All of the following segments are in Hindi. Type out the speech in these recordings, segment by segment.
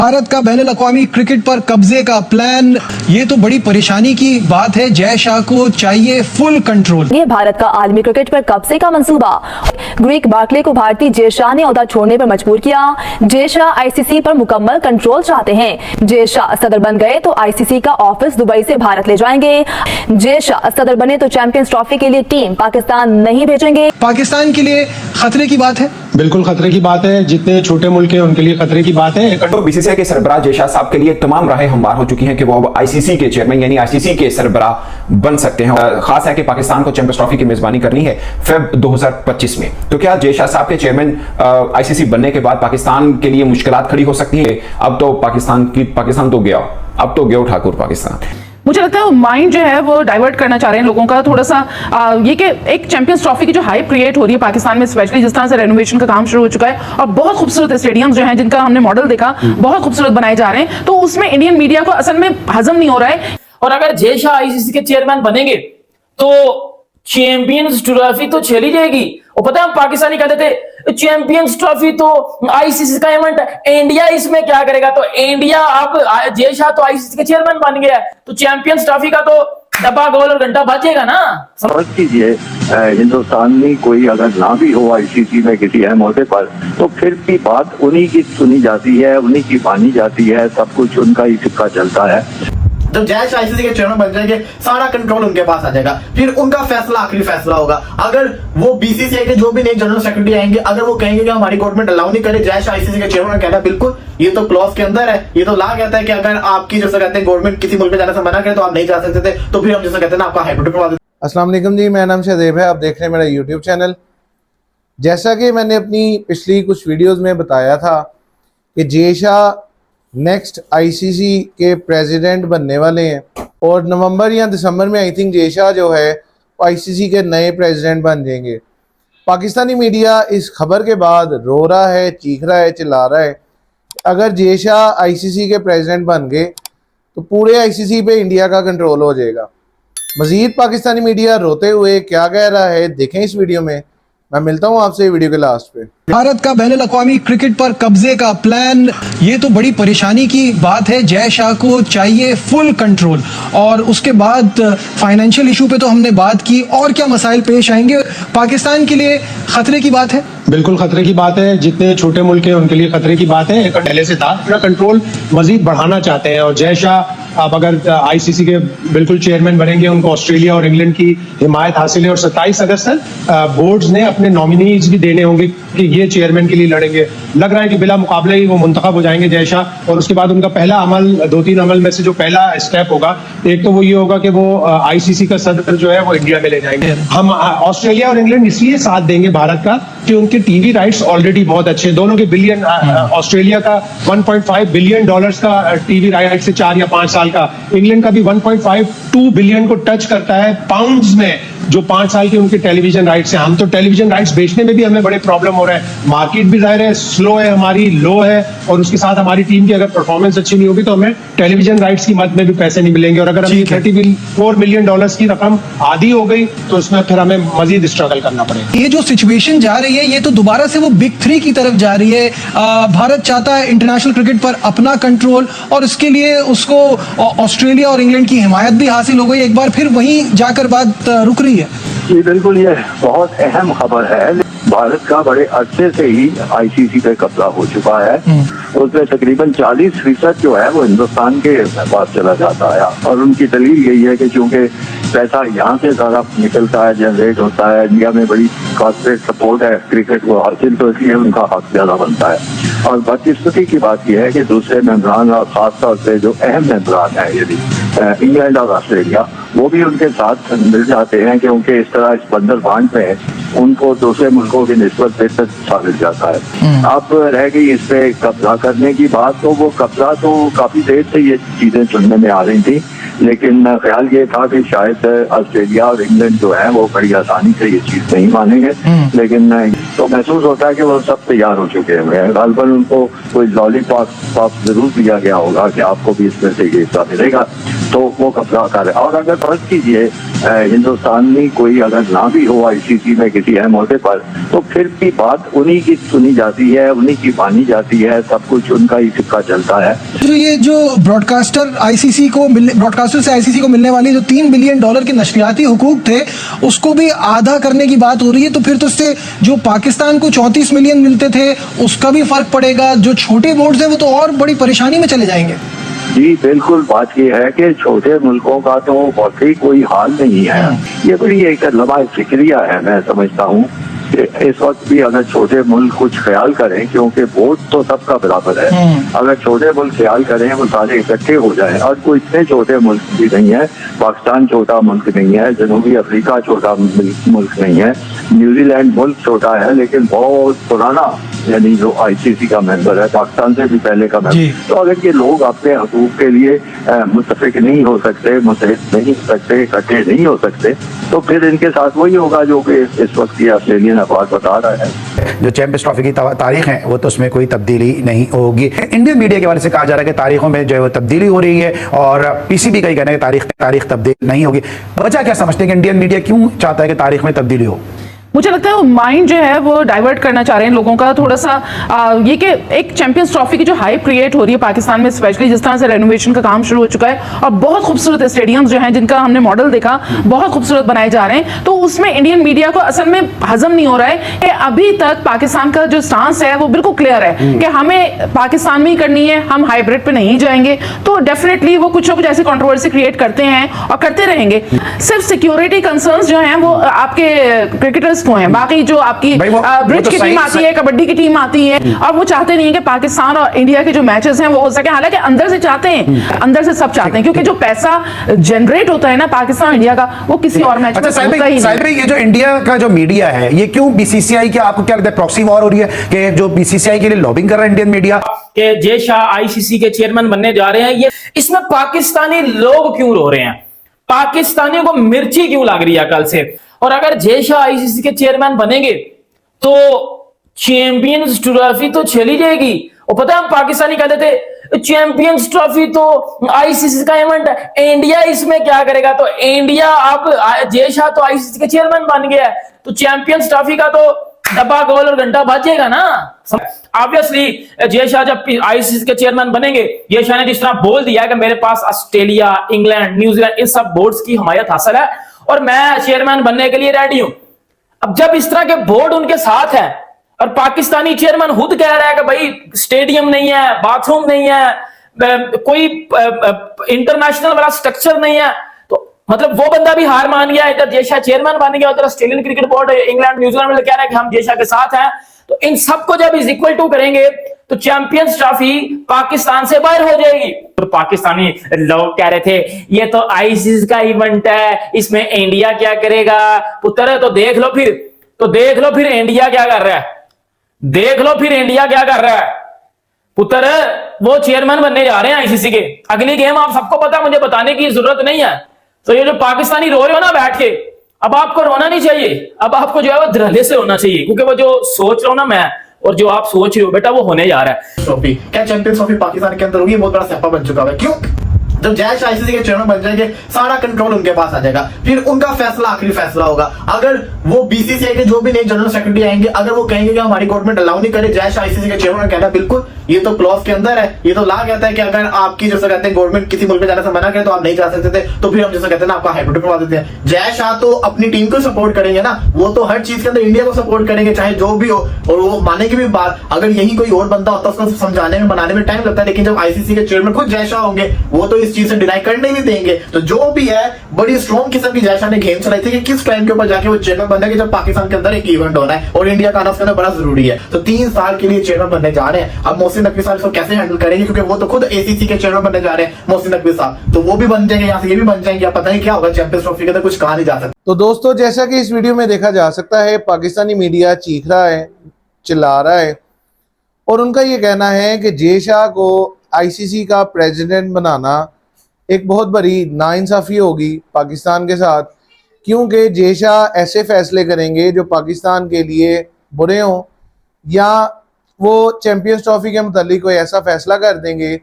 भारत का बैनुल-अक़वामी क्रिकेट पर कब्जे का प्लान, ये तो बड़ी परेशानी की बात है। जय शाह को चाहिए फुल कंट्रोल। ये भारत का आलमी क्रिकेट पर कब्जे का मंसूबा। ग्रीक बार्कले को भारतीय जय शाह ने ओहदा छोड़ने पर मजबूर किया। जय शाह आईसीसी पर मुकम्मल कंट्रोल चाहते हैं। जय शाह सदर बन गए तो आईसीसी का ऑफिस दुबई से भारत ले जाएंगे। जय शाह सदर बने तो चैंपियंस ट्रॉफी के लिए टीम पाकिस्तान नहीं भेजेंगे। पाकिस्तान के लिए खतरे की बात है। बिल्कुल खतरे की बात है। जितने छोटे मुल्क हैं उनके लिए खतरे की बात है। तो बीसीसीआई के सरबराह जय शाह साहब के लिए तमाम राहें हमवार हो चुकी हैं कि वो अब आईसीसी के चेयरमैन यानी आईसीसी के सरबराह बन सकते हैं। खास है कि पाकिस्तान को चैंपियंस ट्रॉफी की मेजबानी करनी है फेब 2025 में। तो क्या जय शाह साहब के चेयरमैन आईसीसी बनने के बाद पाकिस्तान के लिए मुश्किलात खड़ी हो सकती है? अब तो पाकिस्तान तो गया, अब तो गया ठाकुर पाकिस्तान। मुझे लगता है माइंड जो है वो डाइवर्ट करना चाह रहे हैं लोगों का थोड़ा सा। ये कि एक चैंपियंस ट्रॉफी की जो हाइप क्रिएट हो रही है पाकिस्तान में, स्पेशली जिस तरह से रेनोवेशन का काम शुरू हो चुका है और बहुत खूबसूरत स्टेडियम्स जो हैं जिनका हमने मॉडल देखा बहुत खूबसूरत बनाए जा रहे हैं, तो उसमें इंडियन मीडिया को असल में हजम नहीं हो रहा है। और अगर जय शाह आईसीसी के चेयरमैन बनेंगे तो चैंपियंस ट्रॉफी तो चली जाएगी। और पता है पाकिस्तानी कहते थे चैंपियंस ट्रॉफी तो आईसीसी का इवेंट है, इंडिया इसमें क्या करेगा? तो इंडिया अब जय शाह तो आईसीसी के चेयरमैन बन गया है तो चैंपियंस ट्रॉफी का तो डब्बा गोल और घंटा बजेगा ना। समझ कीजिए, हिंदुस्तान में कोई अगर ना भी हो आईसीसी में किसी अहम अहदे पर, तो फिर भी बात उन्हीं की सुनी जाती है, उन्हीं की मानी जाती है, सब कुछ उनका ही सिक्का चलता है। जब जय शाह आईसीसी के चेयरमैन बन जाएंगे सारा कंट्रोल उनके पास आ जाएगा, फिर उनका फैसला आखिरी फैसला होगा। अगर वो बीसीसीआई के जो भी नए जनरल सेक्रेटरी आएंगे, अगर वो कहेंगे कि हमारी गवर्नमेंट अलाउ नहीं करे जय शाह आईसीसी के चेयरमैन, कहना बिल्कुल ये तो क्लॉज के अंदर है, ये तो ला कहता है कि अगर आपकी जैसे कहते हैं गवर्नमेंट किसी मुल्क में जाने से मना करे तो आप नहीं जा सकते थे, तो फिर हम जैसे कहते हैं ना आपका हाइकोर्ट करवा देते। अस्सलाम वालेकुम जी, मेरा नाम शहदेब है, आप देख रहे हैं मेरा यूट्यूब चैनल। जैसा कि मैंने अपनी पिछली कुछ वीडियोस में बताया था कि जय शाह नेक्स्ट आईसीसी के प्रेसिडेंट बनने वाले हैं और नवंबर या दिसंबर में आई थिंक जय शाह जो है आईसीसी के नए प्रेसिडेंट बन जाएंगे। पाकिस्तानी मीडिया इस खबर के बाद रो रहा है, चीख रहा है, चिल्ला रहा है। अगर जय शाह आईसीसी के प्रेसिडेंट बन गए तो पूरे आईसीसी पे इंडिया का कंट्रोल हो जाएगा। मजीद पाकिस्तानी मीडिया रोते हुए क्या कह रहा है देखें इस वीडियो में। मैं मिलता हूँ आपसे वीडियो के लास्ट पे। भारत का बैनुल-अक़वामी क्रिकेट पर कब्जे का प्लान, ये तो बड़ी परेशानी की बात है। जय शाह को चाहिए फुल कंट्रोल। और उसके बाद फाइनेंशियल इशू पे तो हमने बात की, और क्या मसाइल पेश आएंगे? पाकिस्तान के लिए खतरे की बात है। बिल्कुल खतरे की बात है। जितने छोटे मुल्क हैं उनके लिए खतरे की बात है। पहले से था अपना कंट्रोल मजीद बढ़ाना चाहते हैं और जय शाह अब अगर आईसीसी के बिल्कुल चेयरमैन बनेंगे, उनको ऑस्ट्रेलिया और इंग्लैंड की हिमायत हासिल है और 27 अगस्त तक बोर्ड्स ने अपने नॉमिनीज भी देने होंगे कि ये चेयरमैन के लिए लड़ेंगे। लग रहा है कि बिला मुकाबले ही वो मुंतखब हो जाएंगे जय शाह। और उसके बाद उनका पहला अमल, 2-3 अमल में से जो पहला स्टेप होगा, एक तो वो ये होगा कि वो आईसीसी का सदर जो है वो इंडिया में ले जाएंगे। हम ऑस्ट्रेलिया और इंग्लैंड इसलिए साथ देंगे भारत का कि उनके टीवी राइट्स ऑलरेडी बहुत अच्छे हैं। दोनों के बिलियन, ऑस्ट्रेलिया का $1.5 बिलियन का टीवी राइट्स से 4 या 5 साल का, इंग्लैंड का भी 1.52 बिलियन को टच करता है पाउंड्स में, जो 5 साल के उनके टेलीविजन राइट्स हैं। हम तो टेलीविजन राइट्स बेचने में भी हमें बड़े प्रॉब्लम हो रहा है। मार्केट भी जाहिर है स्लो है, हमारी लो है, और उसके साथ हमारी टीम की अगर परफॉर्मेंस अच्छी नहीं होगी तो हमें टेलीविजन राइट्स की मद में भी पैसे नहीं मिलेंगे। और अगर हमें $34 मिलियन की रकम आधी हो गई तो उसमें फिर हमें मजीद स्ट्रगल करना पड़ेगा। ये जो सिचुएशन जा रही है, ये तो दोबारा से वो बिग 3 की तरफ जा रही है। भारत चाहता है इंटरनेशनल क्रिकेट पर अपना कंट्रोल, और इसके लिए उसको ऑस्ट्रेलिया और इंग्लैंड की हिमायत भी हासिल हो गई। एक बार फिर वहीं जाकर बात रुक रही है। जी बिल्कुल, ये बहुत अहम खबर है। भारत का बड़े अरसे से ही आईसीसी पे कब्जा हो चुका है। उसमें तकरीबन 40% जो है वो हिंदुस्तान के पास चला जाता है, और उनकी दलील यही है कि चूंकि पैसा यहाँ से ज्यादा निकलता है, जनरेट होता है, इंडिया में बड़ी कॉर्पोरेट सपोर्ट है क्रिकेट को हासिल, तो इसलिए उनका हक ज्यादा बनता है। और बदकिस्मती की बात यह है कि दूसरे मेंबरान और खासतौर से जो अहम मेंबरान है यदि इंग्लैंड और ऑस्ट्रेलिया, वो भी उनके साथ मिल जाते हैं क्योंकि इस तरह इस बंदर बांध में उनको दूसरे मुल्कों की निस्बत बेहतर मिल जाता है। अब रह गई इस पे कब्जा करने की बात, तो वो कब्जा तो काफी देर से ये चीजें सुनने में आ रही थी, लेकिन ख्याल ये था कि शायद ऑस्ट्रेलिया और इंग्लैंड जो है वो बड़ी आसानी से ये चीज नहीं मानेंगे, लेकिन तो महसूस होता है कि वो सब तैयार हो चुके हैं। गालबन उनको कोई लॉलीपॉप जरूर दिया गया होगा कि आपको भी इसमें से ये हिस्सा मिलेगा। तो वो कब्जा कर रहे। और अगर फर्ज कीजिए हिंदुस्तान में कोई अगर ना भी हो आईसीसी में किसी अहम ओहदे पर, तो फिर भी बात उन्हीं की सुनी जाती है, उन्हीं की मानी जाती है, सब कुछ उनका ही सिक्का चलता है। तो ये जो ब्रॉडकास्टर से आईसीसी को मिलने वाली जो $3 बिलियन के नशरियाती हुकूक थे, उसको भी आधा करने की बात हो रही है, तो फिर तो इससे जो पाकिस्तान को 34 मिलियन मिलते थे उसका भी फर्क पड़ेगा। जो छोटे बोर्ड्स हैं वो तो और बड़ी परेशानी में चले जाएंगे। जी बिल्कुल, बात यह है कि छोटे मुल्कों का तो वाकई कोई हाल नहीं है। ये बड़ी एक लम्हा फिक्रिया है, मैं समझता हूँ कि इस वक्त भी अगर छोटे मुल्क कुछ ख्याल करें, क्योंकि वोट तो सबका बराबर है, अगर छोटे मुल्क ख्याल करें वो सारे इकट्ठे हो जाएं, और कोई इतने छोटे मुल्क भी नहीं है, पाकिस्तान छोटा मुल्क नहीं है, जनूबी अफ्रीका छोटा मुल्क नहीं है, न्यूजीलैंड मुल्क छोटा है लेकिन बहुत पुराना, यानी जो आईसीसी का मेंबर है, पाकिस्तान से भी पहले का मेंबर। तो अगर ये लोग अपने हकूक के लिए मुत्तफिक नहीं हो सकते, मुत्तहिद नहीं हो सकते, इकट्ठे नहीं हो सकते, तो फिर इनके साथ वही होगा जो कि इस वक्त ये ऑस्ट्रेलियन अखबार बता रहा है। जो चैंपियंस ट्रॉफी की तारीख है वो तो उसमें कोई तब्दीली नहीं होगी। इंडियन मीडिया के हवाले से कहा जा रहा है कि तारीखों में जो है वो तब्दीली हो रही है, और पीसीबी का ही कहना है कि तारीख तब्दील नहीं होगी। वजह क्या समझते हैं कि इंडियन मीडिया क्यों चाहता है कि तारीख में तब्दीली हो? मुझे लगता है वो माइंड जो है वो डाइवर्ट करना चाह रहे हैं लोगों का थोड़ा सा। ये कि एक चैंपियंस ट्रॉफी की जो हाइप क्रिएट हो रही है पाकिस्तान में, स्पेशली जिस तरह से रेनोवेशन का काम शुरू हो चुका है और बहुत खूबसूरत स्टेडियम्स जो हैं जिनका हमने मॉडल देखा, बहुत खूबसूरत बनाए जा रहे हैं, तो उसमें इंडियन मीडिया को असल में हजम नहीं हो रहा है कि अभी तक पाकिस्तान का जो स्टांस है वो बिल्कुल क्लियर है कि हमें पाकिस्तान में ही करनी है, हम हाइब्रिड पे नहीं जाएंगे। तो डेफिनेटली वो कुछ ना कुछ ऐसी कंट्रोवर्सी क्रिएट करते हैं और करते रहेंगे। सिर्फ सिक्योरिटी कंसर्न्स जो हैं वो आपके क्रिकेटर्स को हैं, बाकी जो आपकी ब्रिज की टीम आती है, कबड्डी की टीम आती है, और वो चाहते नहीं है कि पाकिस्तान और इंडिया के जो मैचेस हैं वो हो सके। हालांकि अंदर से चाहते हैं, अंदर से सब चाहते हैं, क्योंकि जो पैसा जनरेट होता है ना पाकिस्तान और इंडिया का, वो किसी और मैच में होता ही नहीं। ये जो इंडिया का जो मीडिया है ये क्यों बीसीसीआई के, आपको क्या लगता है प्रॉक्सी वॉर हो रही है कि जो बीसीसीआई के लिए लॉबिंग कर रहा है इंडियन मीडिया कि जय शाह आईसीसी के चेयरमैन बनने जा रहे हैं? ये इसमें पाकिस्तानी लोग क्यों रो रहे हैं? पाकिस्तानियों को मिर्ची क्यों लग रही है कल से? और अगर जय शाह आईसीसी के चेयरमैन बनेंगे तो चैंपियंस ट्रॉफी तो चली जाएगी। और पता है हम पाकिस्तानी कहते थे चैंपियंस ट्रॉफी तो आईसीसी का इवेंट है, इंडिया इसमें क्या करेगा? तो इंडिया अब जय शाह तो आईसीसी के चेयरमैन बन गया है, तो चैंपियंस ट्रॉफी का तो डब्बा गोल और घंटा बजेगा ना। ऑब्वियसली जय शाह जब आईसीसी के चेयरमैन बनेंगे, जय शाह ने जिस तरह बोल दिया कि मेरे पास ऑस्ट्रेलिया, इंग्लैंड, न्यूजीलैंड इन सब बोर्ड्स की हमायत हासिल है और मैं चेयरमैन बनने के लिए रेडी हूं। अब जब इस तरह के बोर्ड उनके साथ है और पाकिस्तानी चेयरमैन खुद कह रहा है कि भाई स्टेडियम नहीं है, बाथरूम नहीं है, कोई इंटरनेशनल वाला स्ट्रक्चर नहीं है, तो मतलब वो बंदा भी हार मान गया। इधर जय शाह चेयरमैन बन गया, उधर Australian cricket board, England, New Zealand वाले कह रहे हैं कि हम जय शाह के साथ हैं। तो इन सबको जब इज इक्वल टू करेंगे तो चैंपियंस ट्रॉफी पाकिस्तान से बाहर हो जाएगी। तो पाकिस्तानी लोग कह रहे थे ये तो आईसीसी का इवेंट है, इसमें इंडिया क्या करेगा? पुत्र तो देख लो फिर इंडिया क्या कर रहा है, देख लो फिर इंडिया क्या कर रहा है। पुत्र वो चेयरमैन बनने जा रहे हैं आईसीसी के, अगली गेम आप सबको पता, मुझे बताने की जरूरत नहीं है। तो ये जो पाकिस्तानी रो रहे हो ना बैठ के, अब आपको रोना नहीं चाहिए, अब आपको जो है वो धड़ल्ले से होना चाहिए, क्योंकि वो जो सोच रहा हूं ना मैं और जो आप सोच रहे हो बेटा वो होने जा रहा है। ट्रॉफी क्या चैंपियंस ट्रॉफी पाकिस्तान के अंदर होगी? बहुत बड़ा सपा बन चुका है। क्यों? जब जय शाह आईसीसी के चेयरमैन बन जाएंगे, सारा कंट्रोल उनके पास आ जाएगा, फिर उनका फैसला आखिरी फैसला होगा। अगर वो बीसीसीआई के जो भी नए जनरल सेक्रेटरी आएंगे, अगर वो कहेंगे कि हमारी गवर्नमेंट अलाउ नहीं करे जय शाह आईसीसी के चेयरमैन, कहना बिल्कुल ये तो क्लॉज के अंदर है, ये तो ला कहता है कि अगर आपकी जैसे कहते हैं गवर्नमेंट किसी मुल्क में जाने से मना करे तो आप नहीं जा सकते थे, तो फिर हम जैसे कहते हैं ना आपका हाइब्रिड करवा देते हैं। जय शाह तो अपनी टीम को सपोर्ट करेंगे ना, वो तो हर चीज के अंदर इंडिया को सपोर्ट करेंगे चाहे जो भी हो, और वो मानेंगे भी बात। अगर यही कोई और बंदा होता उसको समझाने में बनाने में टाइम लगता है, लेकिन जब आईसीसी के चेयरमैन खुद जय शाह होंगे वो तो इस चीज से डिनाई करने नहीं देंगे। तो जो भी है बड़ी स्ट्रॉन्ग किस्म की जय शाह ने गेम चलाई थी कि किस टाइम के ऊपर जाके वो चेयरमैन बनना है, कि जब पाकिस्तान के अंदर एक इवेंट होना है और इंडिया का आना उसके अंदर बड़ा जरूरी है। तो 3 साल के लिए चेयरमैन बनने जा रहे हैं। अब मोहसिन नकवी साहब इसको कैसे हैंडल करेंगे, क्योंकि वो तो खुद एसीसी के चेयरमैन बनने जा रहे हैं मोहसिन नकवी साहब, तो वो भी बन जाएंगे, यहाँ से ये भी बन जाएंगे। पता नहीं क्या होगा चैंपियंस ट्रॉफी के अंदर, कुछ कहा नहीं जा सकता। तो दोस्तों जैसा कि इस वीडियो में देखा जा सकता है, पाकिस्तानी मीडिया चीख रहा है, चिल्ला रहा है, और उनका ये कहना है कि जय शाह को आईसीसी का प्रेसिडेंट बनाना एक बहुत बड़ी नाइंसाफी होगी पाकिस्तान के साथ, क्योंकि जय शाह ऐसे फैसले करेंगे जो पाकिस्तान के लिए बुरे हों, या वो चैंपियंस ट्रॉफी के मुतालिक कोई ऐसा फैसला कर देंगे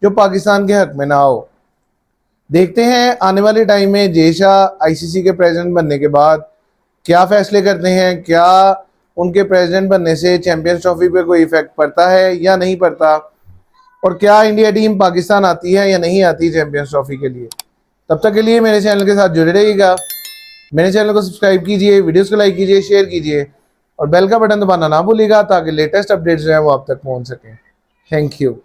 जो पाकिस्तान के हक में ना हो। देखते हैं आने वाले टाइम में जय शाह आईसीसी के प्रेसिडेंट बनने के बाद क्या फैसले करते हैं, क्या उनके प्रेसिडेंट बनने से चैंपियंस ट्रॉफी पे कोई इफेक्ट पड़ता है या नहीं पड़ता, और क्या इंडिया टीम पाकिस्तान आती है या नहीं आती चैंपियंस ट्रॉफी के लिए। तब तक के लिए मेरे चैनल के साथ जुड़े रहिएगा, मेरे चैनल को सब्सक्राइब कीजिए, वीडियोस को लाइक कीजिए, शेयर कीजिए और बेल का बटन दबाना ना भूलिएगा ताकि लेटेस्ट अपडेट्स जो है वो आप तक पहुंच सकें। Thank you.